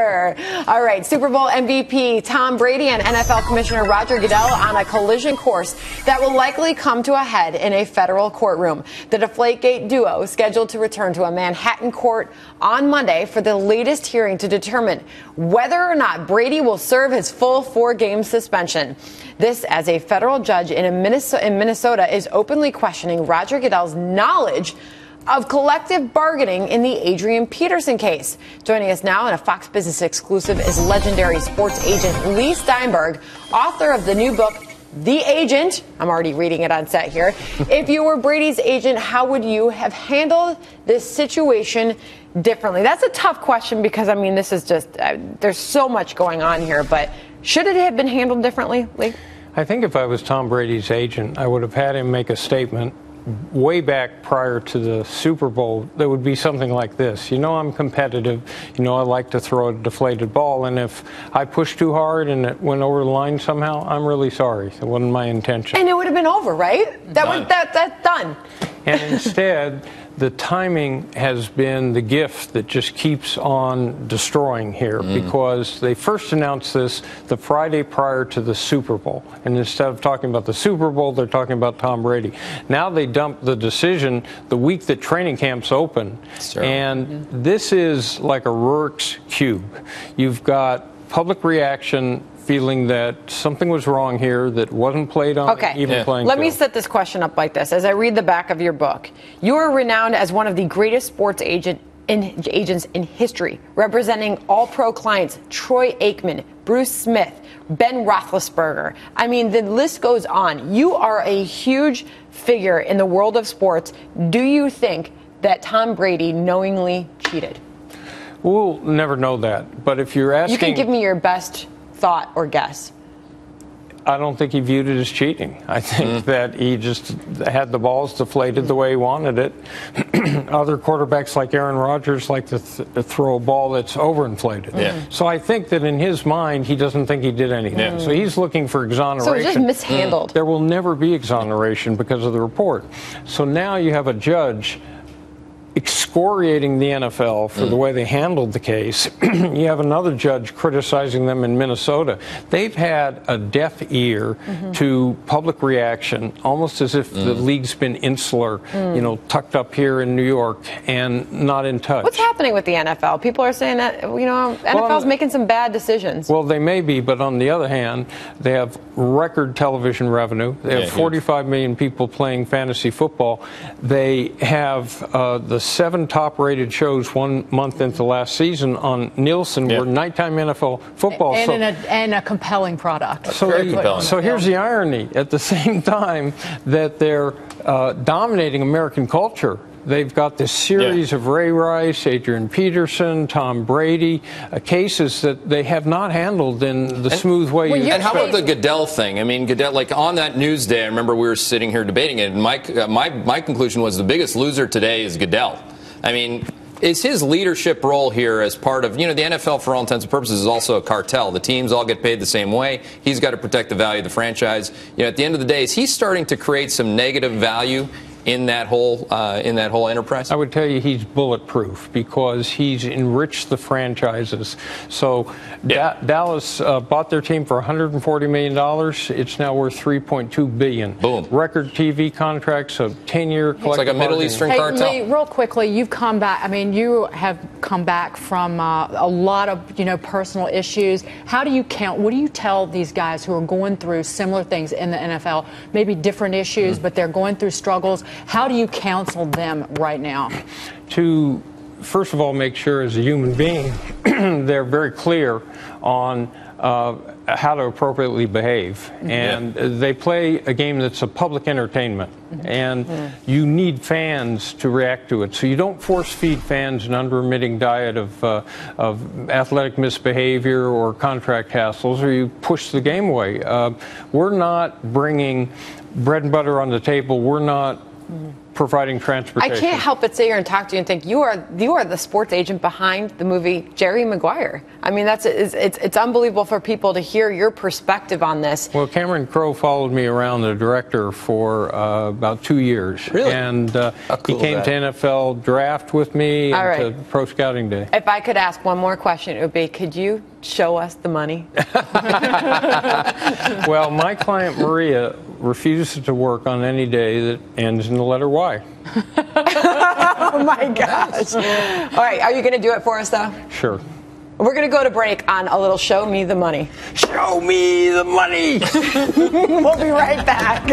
All right, Super Bowl MVP Tom Brady and NFL Commissioner Roger Goodell on a collision course that will likely come to a head in a federal courtroom. The deflategate duo is scheduled to return to a Manhattan court on Monday for the latest hearing to determine whether or not Brady will serve his full 4-game suspension. This as a federal judge in Minnesota is openly questioning Roger Goodell's knowledge of collective bargaining in the Adrian Peterson case. Joining us now in a Fox Business exclusive is legendary sports agent Leigh Steinberg, author of the new book, The Agent. I'm already reading it on set here. If you were Brady's agent, how would you have handled this situation differently? That's a tough question because, I mean, this is just, there's so much going on here, but should it have been handled differently, Leigh? I think if I was Tom Brady's agent, I would have had him make a statement way back prior to the Super Bowl that would be something like this. You know, I'm competitive. You know, I like to throw a deflated ball. And if I pushed too hard and it went over the line somehow, I'm really sorry. It wasn't my intention. And it would have been over, right? That's done. And instead, the timing has been the gift that just keeps on destroying here because they first announced this the Friday prior to the Super Bowl. And instead of talking about the Super Bowl, they're talking about Tom Brady. Now they dumped the decision the week that training camps open. And this is like a Rubik's Cube. You've got public reaction feeling that something was wrong here that wasn't played on even playing Let field. me set this question up like this. As I read the back of your book, you are renowned as one of the greatest sports agents in history, representing all-pro clients Troy Aikman, Bruce Smith, Ben Roethlisberger. I mean, the list goes on. You are a huge figure in the world of sports. Do you think that Tom Brady knowingly cheated? We'll never know that. But if you're asking... You can give me your best thought or guess. I don't think he viewed it as cheating. I think that he just had the balls deflated the way he wanted it. Other quarterbacks like Aaron Rodgers like to throw a ball that's overinflated. So I think that in his mind, he doesn't think he did anything. So he's looking for exoneration. So it's just mishandled. There will never be exoneration because of the report. So now you have a judge excoriating the NFL for the way they handled the case. You have another judge criticizing them in Minnesota. They've had a deaf ear to public reaction, almost as if the league's been insular, you know, tucked up here in New York and not in touch. What's happening with the NFL? People are saying that, you know, NFL's making some bad decisions. Well, they may be, but on the other hand, they have record television revenue. They have 45 million people playing fantasy football. They have the 7 top-rated shows 1 month into last season on Nielsen were nighttime NFL football. And a compelling product. So here's the irony. At the same time that they're dominating American culture, they've got this series of Ray Rice, Adrian Peterson, Tom Brady, cases that they have not handled in the smooth way you expect. And how about the Goodell thing? I mean, Goodell, like on that news day, I remember we were sitting here debating it, and my conclusion was the biggest loser today is Goodell. I mean, is his leadership role here as part of, you know, the NFL for all intents and purposes is also a cartel. The teams all get paid the same way. He's got to protect the value of the franchise. You know, at the end of the day, is he starting to create some negative value in that whole enterprise? I would tell you he's bulletproof because he's enriched the franchises. So Dallas bought their team for $140 million. It's now worth $3.2 billion. Boom. Record TV contracts, a 10-year collective. It's like a Middle Eastern cartel. Leigh, real quickly, you've come back. I mean, you have come back from a lot of, you know, personal issues. How do you count? What do you tell these guys who are going through similar things in the NFL, maybe different issues, but they're going through struggles? How do you counsel them right now? To, first of all, make sure as a human being they're very clear on how to appropriately behave. And they play a game that's a public entertainment. And you need fans to react to it. So you don't force feed fans an unremitting diet of athletic misbehavior or contract hassles, or you push the game away. We're not bringing bread and butter on the table. We're not providing transportation. I can't help but sit here and talk to you and think you are the sports agent behind the movie Jerry Maguire. I mean, it's unbelievable for people to hear your perspective on this. Well, Cameron Crowe followed me around, the director, for about 2 years. Really? And How cool he came is to that? NFL draft with me All and right. to Pro Scouting Day. If I could ask one more question, it would be, could you show us the money? Well, my client Maria refuses to work on any day that ends in the letter Y. Oh, my gosh. All right, are you going to do it for us, though? Sure. We're going to go to break on a little Show Me the Money. Show me the money! We'll be right back.